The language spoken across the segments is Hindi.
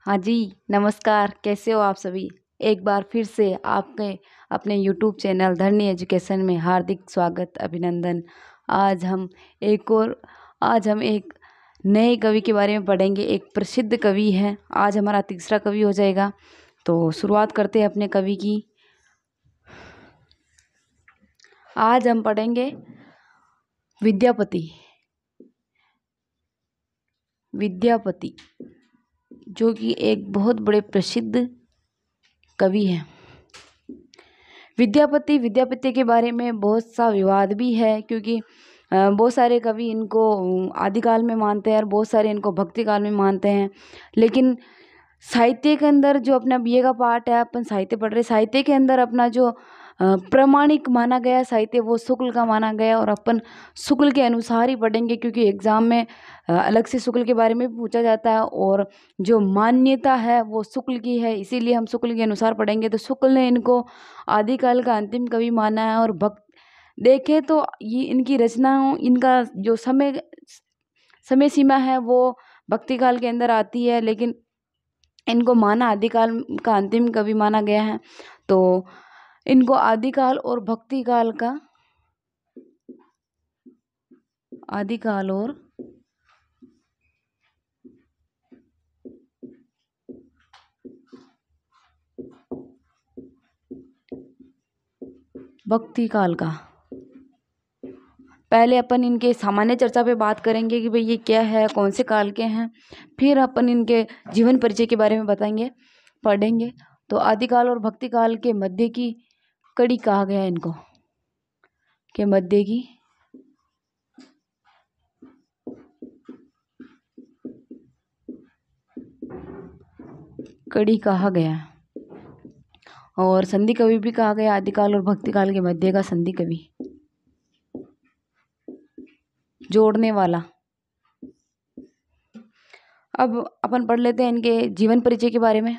हाँ जी, नमस्कार। कैसे हो आप सभी? एक बार फिर से आपके अपने यूट्यूब चैनल धरनी एजुकेशन में हार्दिक स्वागत, अभिनंदन। आज हम एक और आज हम एक नए कवि के बारे में पढ़ेंगे। एक प्रसिद्ध कवि है, आज हमारा तीसरा कवि हो जाएगा। तो शुरुआत करते हैं अपने कवि की। आज हम पढ़ेंगे विद्यापति। विद्यापति जो कि एक बहुत बड़े प्रसिद्ध कवि हैं। विद्यापति के बारे में बहुत सा विवाद भी है, क्योंकि बहुत सारे कवि इनको आदिकाल में मानते हैं और बहुत सारे इनको भक्ति काल में मानते हैं। लेकिन साहित्य के अंदर जो अपना बीए का पार्ट है, अपन साहित्य पढ़ रहे, साहित्य के अंदर अपना जो प्रमाणिक माना गया साहित्य वो शुक्ल का माना गया, और अपन शुक्ल के अनुसार ही पढ़ेंगे, क्योंकि एग्जाम में अलग से शुक्ल के बारे में भी पूछा जाता है और जो मान्यता है वो शुक्ल की है, इसीलिए हम शुक्ल के अनुसार पढ़ेंगे। तो शुक्ल ने इनको आदिकाल का अंतिम कवि माना है। और भक्त देखें तो ये इनकी रचनाओं, इनका जो समय सीमा है वो भक्ति काल के अंदर आती है, लेकिन इनको माना आदिकाल का अंतिम कवि माना गया है। तो इनको आदिकाल और भक्तिकाल का आदिकाल और भक्तिकाल का पहले अपन इनके सामान्य चर्चा पे बात करेंगे कि भाई ये क्या है, कौन से काल के हैं। फिर अपन इनके जीवन परिचय के बारे में बताएंगे, पढ़ेंगे। तो आदिकाल और भक्तिकाल के मध्य की कड़ी कहा गया है इनको, के मध्य की कड़ी कहा गया है, और संधि कवि भी कहा गया। आदिकाल और भक्तिकाल के मध्य का संधि कवि, जोड़ने वाला। अब अपन पढ़ लेते हैं इनके जीवन परिचय के बारे में।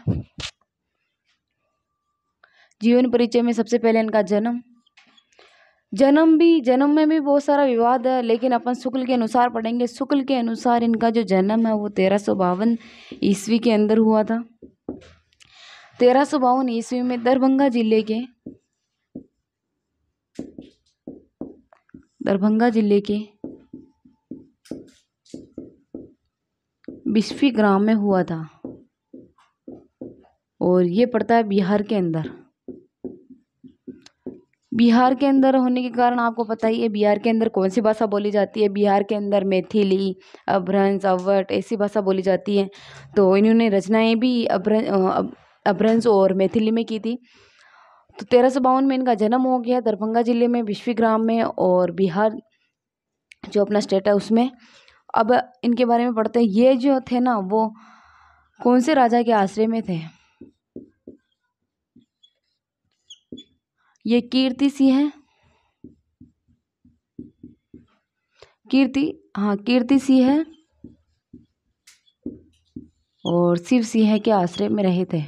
जीवन परिचय में सबसे पहले इनका जन्म में भी बहुत सारा विवाद है, लेकिन अपन शुक्ल के अनुसार पढ़ेंगे। शुक्ल के अनुसार इनका जो जन्म है वो 1352 ईस्वी के अंदर हुआ था। 1352 ईस्वी में दरभंगा जिले के बिस्फी ग्राम में हुआ था, और ये पड़ता है बिहार के अंदर। बिहार के अंदर होने के कारण आपको पता ही है बिहार के अंदर कौन सी भाषा बोली जाती है। बिहार के अंदर मैथिली, अपभ्रंश, अवध ऐसी भाषा बोली जाती है। तो इन्होंने रचनाएं भी अपभ्रंश और मैथिली में की थी। तो 1352 में इनका जन्म हो गया दरभंगा जिले में बिस्फी ग्राम में, और बिहार जो अपना स्टेट है उसमें। अब इनके बारे में पढ़ते हैं। ये जो थे ना वो कौन से राजा के आश्रय में थे? ये कीर्ति सिंह है, कीर्ति सिंह है और शिव सिंह के आश्रय में रहे थे।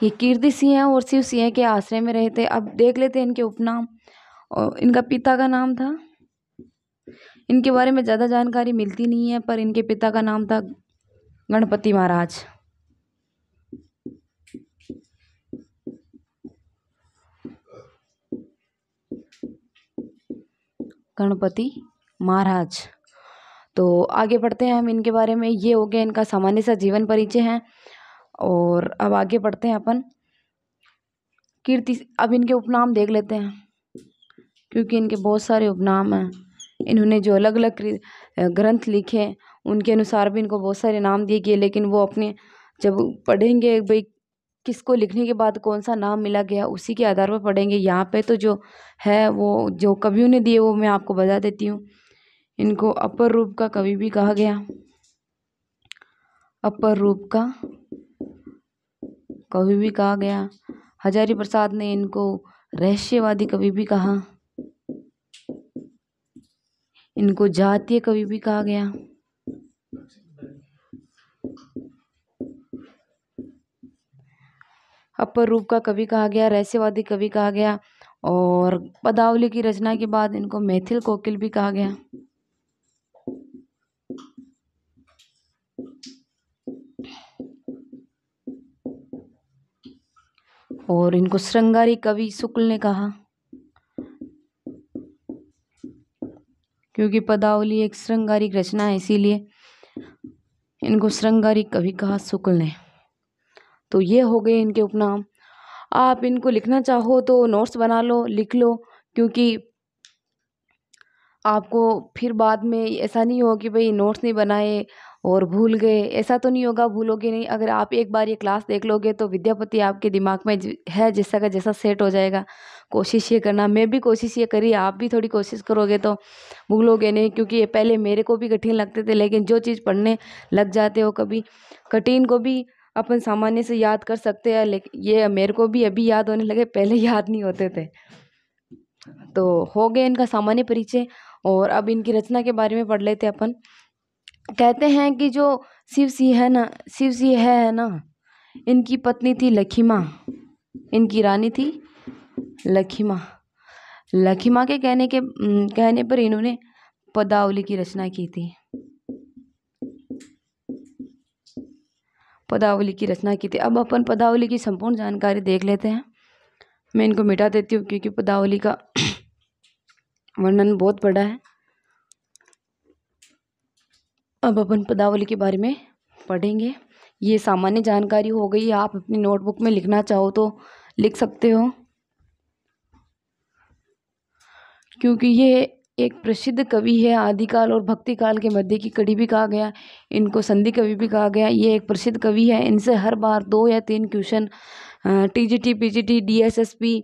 ये कीर्ति सिंह है और शिव सिंह के आश्रय में रहे थे। अब देख लेते हैं इनके उपनाम। और इनका पिता का नाम था, इनके बारे में ज़्यादा जानकारी मिलती नहीं है, पर इनके पिता का नाम था गणपति महाराज। गणपति महाराज। तो आगे बढ़ते हैं हम इनके बारे में। ये हो गया इनका सामान्य सा जीवन परिचय है, और अब आगे बढ़ते हैं अपन अब इनके उपनाम देख लेते हैं, क्योंकि इनके बहुत सारे उपनाम हैं। इन्होंने जो अलग अलग ग्रंथ लिखे उनके अनुसार भी इनको बहुत सारे नाम दिए गए, लेकिन वो अपने जब पढ़ेंगे भाई किसको लिखने के बाद कौन सा नाम मिला गया उसी के आधार पर पढ़ेंगे। यहाँ पे तो जो है वो जो कवियों ने दिए वो मैं आपको बता देती हूँ। इनको अपर रूप का कवि भी कहा गया, अपर रूप का कवि भी कहा गया। हजारी प्रसाद ने इनको रहस्यवादी कवि भी कहा, इनको जातीय कवि भी कहा गया। अपर रूप का कवि कहा गया, रहस्यवादी कवि कहा गया, और पदावली की रचना के बाद इनको मैथिल कोकिल भी कहा गया। और इनको श्रृंगारी कवि शुक्ल ने कहा, क्योंकि पदावली एक श्रृंगारिक रचना है, इसीलिए इनको श्रृंगारी कवि कहा शुक्ल ने। तो ये हो गए इनके उपनाम। आप इनको लिखना चाहो तो नोट्स बना लो, लिख लो, क्योंकि आपको फिर बाद में ऐसा नहीं हो कि भाई नोट्स नहीं बनाए और भूल गए। ऐसा तो नहीं होगा, भूलोगे नहीं। अगर आप एक बार ये क्लास देख लोगे तो विद्यापति आपके दिमाग में है जैसा का जैसा सेट हो जाएगा। कोशिश ये करना, मैं भी कोशिश ये करी, आप भी थोड़ी कोशिश करोगे तो भूलोगे नहीं। क्योंकि ये पहले मेरे को भी कठिन लगते थे, लेकिन जो चीज़ पढ़ने लग जाते हो कभी कठिन को भी अपन सामान्य से याद कर सकते हैं। लेकिन ये मेरे को भी अभी याद होने लगे, पहले याद नहीं होते थे। तो हो गया इनका सामान्य परिचय। और अब इनकी रचना के बारे में पढ़ लेते हैं अपन। कहते हैं कि जो शिव सिंह है ना, इनकी पत्नी थी लखीमा, इनकी रानी थी लखीमा। लखीमा के कहने पर इन्होंने पदावली की रचना की थी। पदावली की रचना की थी। अब अपन पदावली की संपूर्ण जानकारी देख लेते हैं। मैं इनको मिटा देती हूँ क्योंकि पदावली का वर्णन बहुत बड़ा है। अब अपन पदावली के बारे में पढ़ेंगे। ये सामान्य जानकारी हो गई। आप अपनी नोटबुक में लिखना चाहो तो लिख सकते हो, क्योंकि ये एक प्रसिद्ध कवि है। आदिकाल और भक्ति काल के मध्य की कड़ी भी कहा गया, इनको संधि कवि भी कहा गया। ये एक प्रसिद्ध कवि है। इनसे हर बार 2 या 3 क्वेश्चन टीजीटी, पीजीटी, डीएसएसपी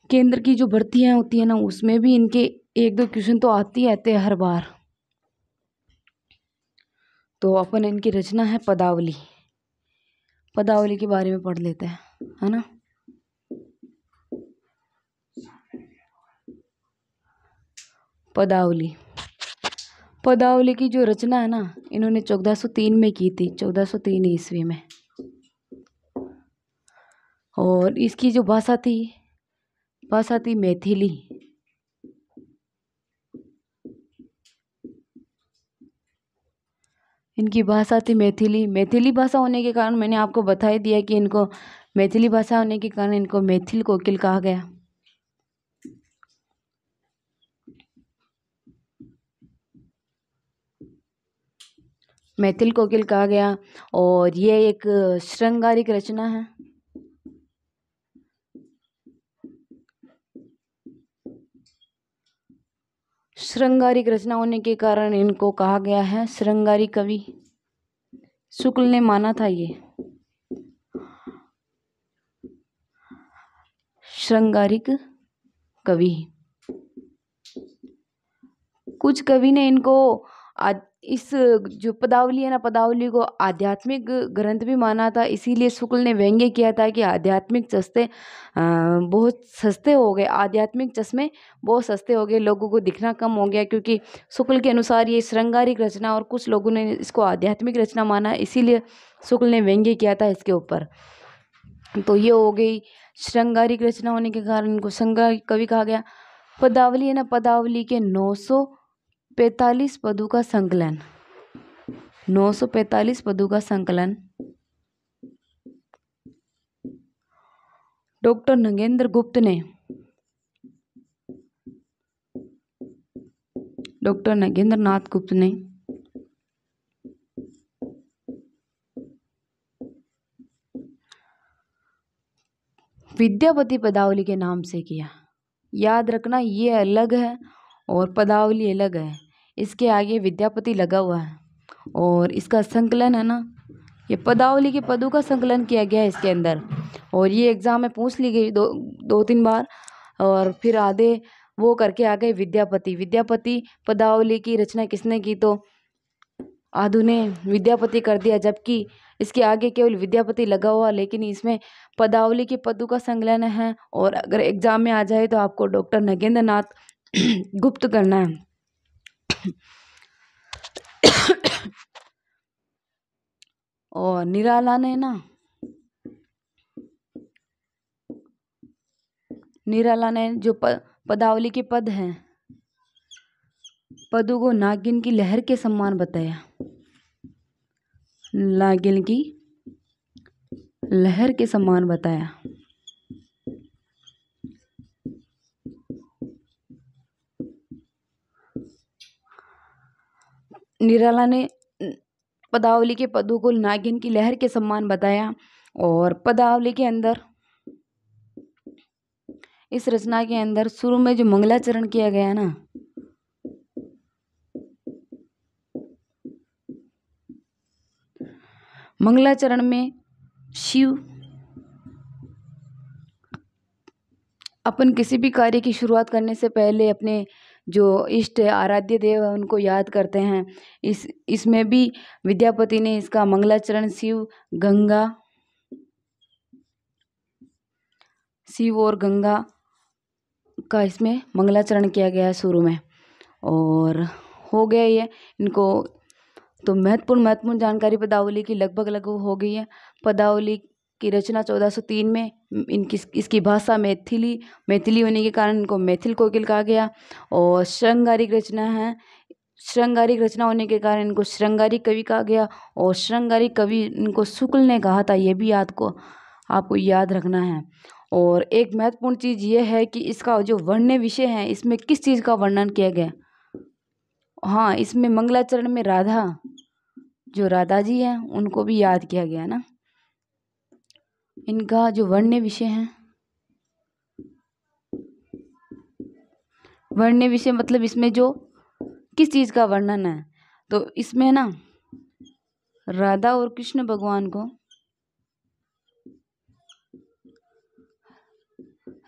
केंद्र की जो भर्तियां होती है ना, उसमें भी इनके 1-2 क्वेश्चन तो आते हैं हर बार। तो अपन इनकी रचना है पदावली। पदावली के बारे में पढ़ लेते हैं, है ना। पदावली की जो रचना है ना, इन्होंने 1403 में की थी, 1403 ईस्वी में। और इसकी जो भाषा थी मैथिली। इनकी भाषा थी मैथिली। मैथिली भाषा होने के कारण मैंने आपको बता ही दिया कि इनको मैथिली भाषा होने के कारण इनको मैथिल कोकिल कहा गया। मैथिल कोकिल कहा गया। और ये एक श्रृंगारिक रचना है। श्रृंगारिक रचना होने के कारण इनको कहा गया है श्रृंगारी कवि। शुक्ल ने माना था ये श्रृंगारिक कवि। कुछ कवि ने इनको इस जो पदावली है ना, पदावली को आध्यात्मिक ग्रंथ भी माना था। इसीलिए शुक्ल ने व्यंग्य किया था कि आध्यात्मिक चश्मे बहुत सस्ते हो गए, आध्यात्मिक चश्मे बहुत सस्ते हो गए, लोगों को दिखना कम हो गया। क्योंकि शुक्ल के अनुसार ये श्रृंगारिक रचना, और कुछ लोगों ने इसको आध्यात्मिक रचना माना, इसीलिए शुक्ल ने व्यंग्य किया था इसके ऊपर। तो ये हो गई श्रृंगारिक रचना होने के कारण इनको श्रृंगारिक कवि कहा गया। पदावली है ना, पदावली के 945 पदों का संकलन, 945 पदों का संकलन डॉक्टर नगेंद्र गुप्त ने, डॉक्टर नगेंद्र नाथ गुप्त ने विद्यापति पदावली के नाम से किया। याद रखना, ये अलग है और पदावली अलग है। इसके आगे विद्यापति लगा हुआ है। और इसका संकलन है ना, ये पदावली के पदों का संकलन किया गया है इसके अंदर। और ये एग्जाम में पूछ ली गई 2-3 बार। और फिर आधे वो करके आ गए विद्यापति पदावली की रचना किसने की, तो आधु ने विद्यापति कर दिया। जबकि इसके आगे केवल विद्यापति लगा हुआ, लेकिन इसमें पदावली के पदों का संकलन है। और अगर एग्जाम में आ जाए तो आपको डॉक्टर नगेंद्र नाथ गुप्त करना है। और निराला ने ना निराला ने जो पदावली के पद हैं, पदों को नागिन की लहर के समान बताया। नागिन की लहर के समान बताया। निराला ने पदावली के पदों को नागिन की लहर के समान बताया। और पदावली के अंदर, इस रचना के अंदर शुरू में जो मंगलाचरण किया गया ना, मंगलाचरण में शिव, अपन किसी भी कार्य की शुरुआत करने से पहले अपने जो इष्ट आराध्य देव है उनको याद करते हैं। इसमें भी विद्यापति ने इसका मंगलाचरण शिव और गंगा का इसमें मंगलाचरण किया गया है शुरू में। और हो गया ये इनको तो महत्वपूर्ण जानकारी पदावली की लगभग हो गई है। पदावली की रचना 1403 में, इसकी भाषा मैथिली होने के कारण इनको मैथिल कोकिल कहा गया। और श्रृंगारिक रचना होने के कारण इनको श्रृंगारिक कवि कहा गया। और श्रृंगारिक कवि इनको शुक्ल ने कहा था, ये भी आपको याद रखना है। और एक महत्वपूर्ण चीज़ ये है कि इसका जो वर्ण्य विषय है, इसमें किस चीज़ का वर्णन किया गया। हाँ, इसमें मंगलाचरण में जो राधा जी हैं उनको भी याद किया गया ना। इनका जो वर्ण्य विषय है, वर्ण्य विषय मतलब इसमें जो किस चीज़ का वर्णन है, तो इसमें ना राधा और कृष्ण भगवान को,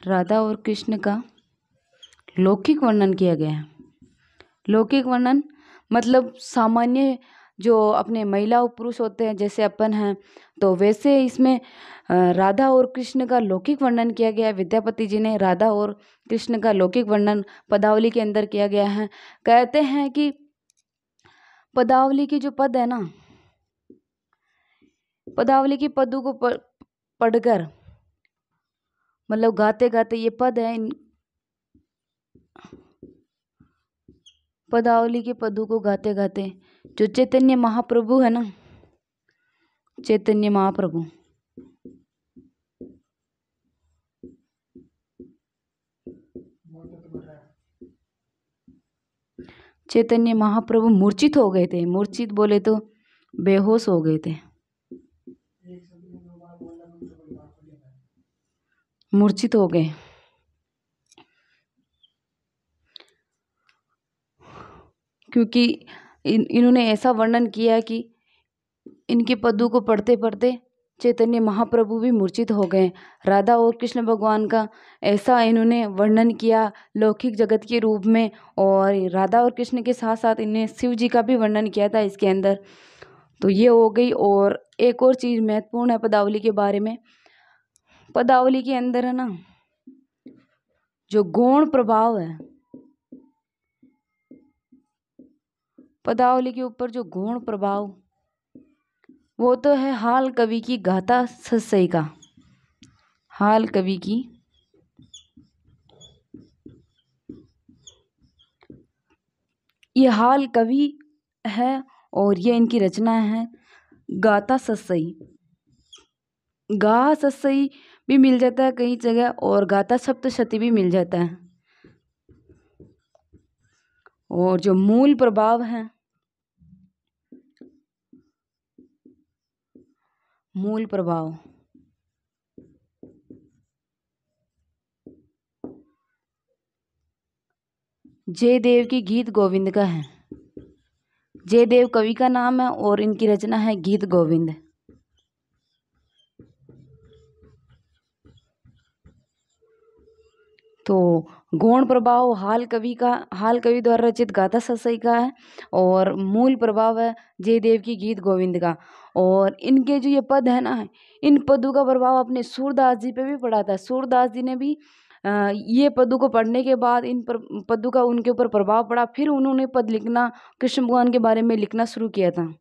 राधा और कृष्ण का लौकिक वर्णन किया गया है। लौकिक वर्णन मतलब सामान्य जो अपने महिला और पुरुष होते हैं जैसे अपन हैं, तो वैसे इसमें राधा और कृष्ण का लौकिक वर्णन किया गया है। विद्यापति जी ने राधा और कृष्ण का लौकिक वर्णन पदावली के अंदर किया गया है। कहते हैं कि पदावली की जो पद है ना, पदावली की पदों को पढ़कर मतलब गाते गाते ये पद है, पदावली के पदों को गाते गाते जो चैतन्य महाप्रभु है ना, चैतन्य महाप्रभु मूर्छित हो गए थे। मूर्छित बोले तो बेहोश हो गए थे, मूर्छित हो गए। क्योंकि इन्होंने ऐसा वर्णन किया कि इनके पदों को पढ़ते पढ़ते चैतन्य महाप्रभु भी मूर्छित हो गए। राधा और कृष्ण भगवान का ऐसा इन्होंने वर्णन किया लौकिक जगत के रूप में। और राधा और कृष्ण के साथ साथ इन्हें शिव जी का भी वर्णन किया था इसके अंदर। तो ये हो गई। और एक और चीज़ महत्वपूर्ण है पदावली के बारे में, पदावली के अंदर है ना जो गौण प्रभाव है, पदावली के ऊपर जो गौण प्रभाव, वो तो है हाल कवि की गाथा सस्सई का। हाल कवि की ये हाल कवि है और ये इनकी रचना है गाथा सस्सई। गा सस्सई भी मिल जाता है कई जगह और गाथा सप्तशती भी मिल जाता है। और जो मूल प्रभाव है, मूल प्रभाव जयदेव की गीत गोविंद का है। जयदेव कवि का नाम है और इनकी रचना है गीत गोविंद। तो गौण प्रभाव हाल कवि द्वारा रचित गाथा सस्सई का है और मूल प्रभाव है जयदेव की गीत गोविंद का। और इनके जो ये पद है ना, इन पदों का प्रभाव अपने सूरदास जी पे भी पड़ा था। सूरदास जी ने भी ये पदों को पढ़ने के बाद इन पदों का उनके ऊपर प्रभाव पड़ा, फिर उन्होंने पद लिखना, कृष्ण भगवान के बारे में लिखना शुरू किया था।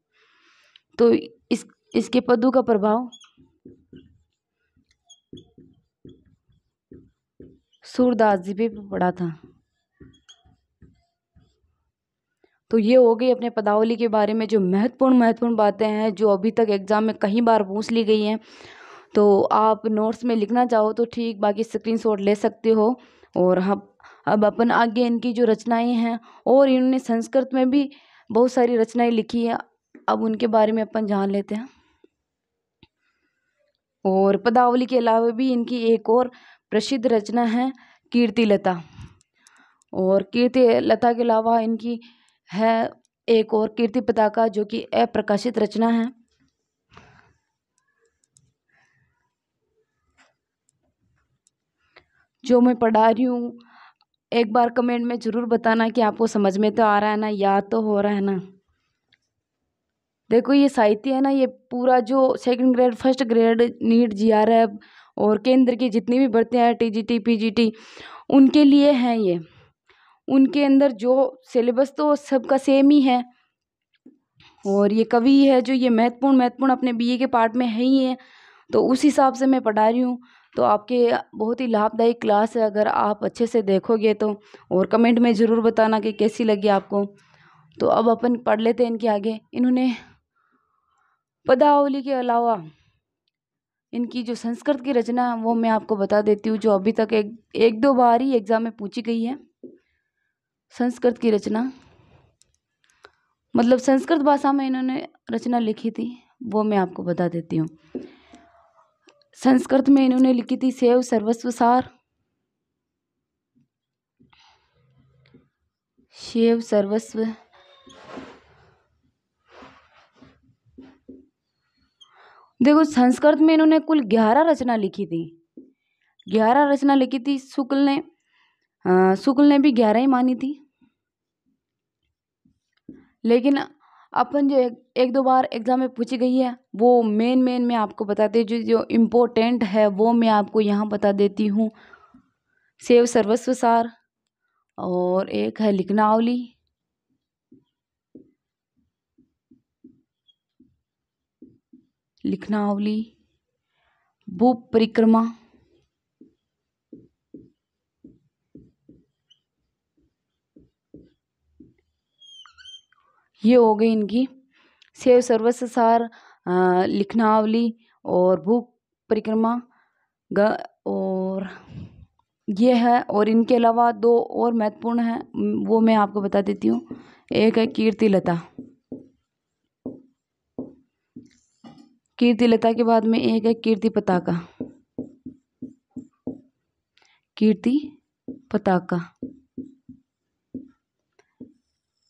तो इसके पदों का प्रभाव सूरदास जी पे पढ़ा था। तो ये हो गई अपने पदावली के बारे में जो महत्वपूर्ण बातें हैं जो अभी तक एग्जाम में कई बार पूछ ली गई हैं। तो आप नोट्स में लिखना चाहो तो ठीक, बाकी स्क्रीनशॉट ले सकते हो। और हम अब अपन आगे इनकी जो रचनाएं हैं, और इन्होंने संस्कृत में भी बहुत सारी रचनाएं लिखी है, अब उनके बारे में अपन जान लेते हैं। और पदावली के अलावा भी इनकी एक और प्रसिद्ध रचना है कीर्तिलता। और कीर्तिलता के अलावा इनकी है एक और कीर्ति पताका, जो कि अप्रकाशित रचना है। जो मैं पढ़ा रही हूँ, एक बार कमेंट में जरूर बताना कि आपको समझ में तो आ रहा है ना, याद तो हो रहा है ना। देखो ये साहित्य है ना, ये पूरा जो second grade, first grade, NEET, JRF और केंद्र की जितनी भी भर्तियां हैं, टीजीटी, पीजीटी, उनके लिए हैं ये। उनके अंदर जो सिलेबस तो सबका सेम ही है। और ये कवि है जो ये महत्वपूर्ण अपने बीए के पार्ट में है ही है। तो उस हिसाब से मैं पढ़ा रही हूँ। तो आपके बहुत ही लाभदायक क्लास है अगर आप अच्छे से देखोगे तो। और कमेंट में ज़रूर बताना कि कैसी लगी आपको। तो अब अपन पढ़ लेते हैं इनके आगे। इन्होंने पदावली के अलावा इनकी जो संस्कृत की रचना है वो मैं आपको बता देती हूँ, जो अभी तक एक दो बार ही एग्जाम में पूछी गई है। संस्कृत की रचना मतलब संस्कृत भाषा में इन्होंने रचना लिखी थी, वो मैं आपको बता देती हूँ। संस्कृत में इन्होंने लिखी थी शैव सर्वस्व सार। शैव सर्वस्व देखो संस्कृत में इन्होंने कुल 11 रचना लिखी थी। 11 रचना लिखी थी। शुक्ल ने भी 11 ही मानी थी। लेकिन अपन जो एक दो बार एग्जाम में पूछी गई है वो मेन मैं आपको बताती हूँ। जो इम्पोर्टेंट है वो मैं आपको यहाँ बता देती हूँ। शैव सर्वस्व सार, और एक है लिखनावली, भूप परिक्रमा, ये हो गई इनकी शैव सर्वस्व सार, लिखनावली और भूप परिक्रमा और ये है। और इनके अलावा दो और महत्वपूर्ण है, वो मैं आपको बता देती हूँ। एक है कीर्तिलता। कीर्तिलता के बाद में एक है कीर्ति पताका। कीर्ति पताका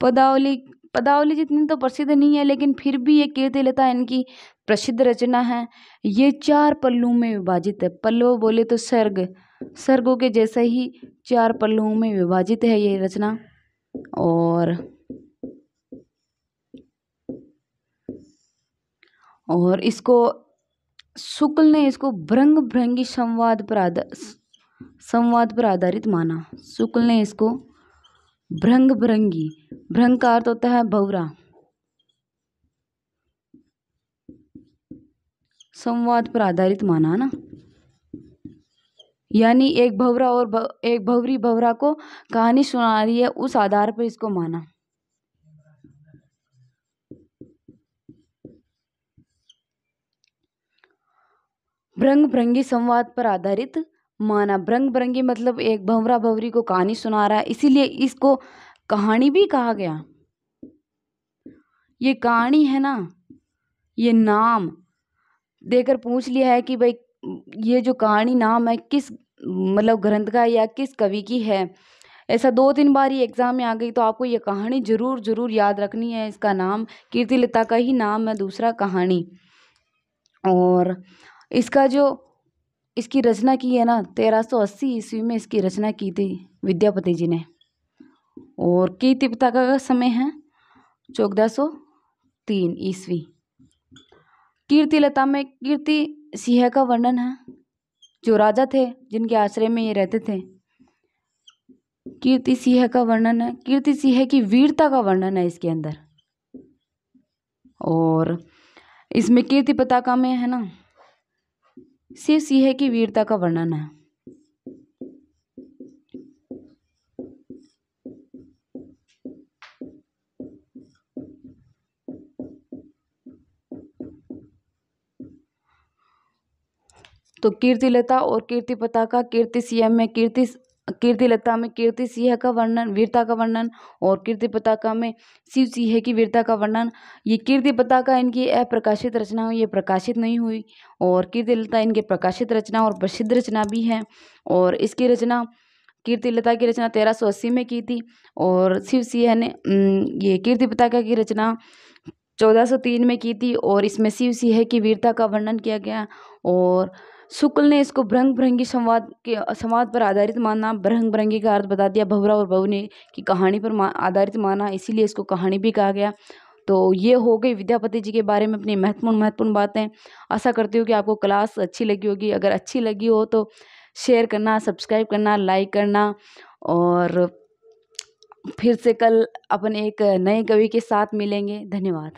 पदावली जितनी तो प्रसिद्ध नहीं है, लेकिन फिर भी ये कीर्तिलता इनकी प्रसिद्ध रचना है। ये 4 पल्लुओं में विभाजित है। पल्लव बोले तो सर्गों के जैसे ही 4 पल्लुओं में विभाजित है ये रचना। और इसको शुक्ल ने इसको भृंग भृंगी संवाद पर आधारित माना। शुक्ल ने इसको भृंग भृंगी, भृंग का अर्थ होता है भंवरा, संवाद पर आधारित माना ना, यानी एक भंवरा और एक भंवरी भंवरा को कहानी सुना रही है, उस आधार पर इसको माना। भृंग भृंगी संवाद पर आधारित माना। भृंग भृंगी मतलब एक भंवरा भंवरी को कहानी सुना रहा है, इसीलिए इसको कहानी भी कहा गया। ये कहानी है ना, ये नाम देकर पूछ लिया है कि भाई ये जो कहानी नाम है किस मतलब ग्रंथ का या किस कवि की है। ऐसा 2-3 बार ये एग्जाम में आ गई, तो आपको ये कहानी जरूर याद रखनी है। इसका नाम कीर्तिलता का ही नाम है, दूसरा कहानी। और इसकी रचना की है ना 1380 ईस्वी में इसकी रचना की थी विद्यापति जी ने। और कीर्ति पताका का समय है 1403 ईस्वी। कीर्तिलता में कीर्ति सिंह का वर्णन है, जो राजा थे जिनके आश्रय में ये रहते थे। कीर्ति सिंह का वर्णन है, कीर्ति सिंह की वीरता का वर्णन है इसके अंदर। और इसमें कीर्ति पताका में है ना शिव सिंह की वीरता का वर्णन है। तो कीर्तिलता और कीर्ति पताका, कीर्ति सिंह में कीर्तिलता में कीर्ति सिंह का वर्णन, वीरता का वर्णन, और कीर्ति पताका में शिव सिंह की वीरता का वर्णन। ये कीर्ति पताका इनकी अप्रकाशित रचना हुई, ये प्रकाशित नहीं हुई, और कीर्तिलता इनकी प्रकाशित रचना और प्रसिद्ध रचना भी है। और इसकी रचना, कीर्तिलता की रचना 1380 में की थी, और शिव सिंह ने ये कीर्ति पताका की रचना 1403 में की थी, और इसमें शिव सिंह की वीरता का वर्णन किया गया। और शुक्ल ने इसको भ्रंग भ्रंगी संवाद पर आधारित माना। भ्रंग भ्रंगी का अर्थ बता दिया, भंवरा और भवनी की कहानी पर आधारित माना, इसीलिए इसको कहानी भी कहा गया। तो ये हो गई विद्यापति जी के बारे में अपनी महत्वपूर्ण बातें। आशा करती हूँ कि आपको क्लास अच्छी लगी होगी। अगर अच्छी लगी हो तो शेयर करना, सब्सक्राइब करना, लाइक करना, और फिर से कल अपन एक नए कवि के साथ मिलेंगे। धन्यवाद।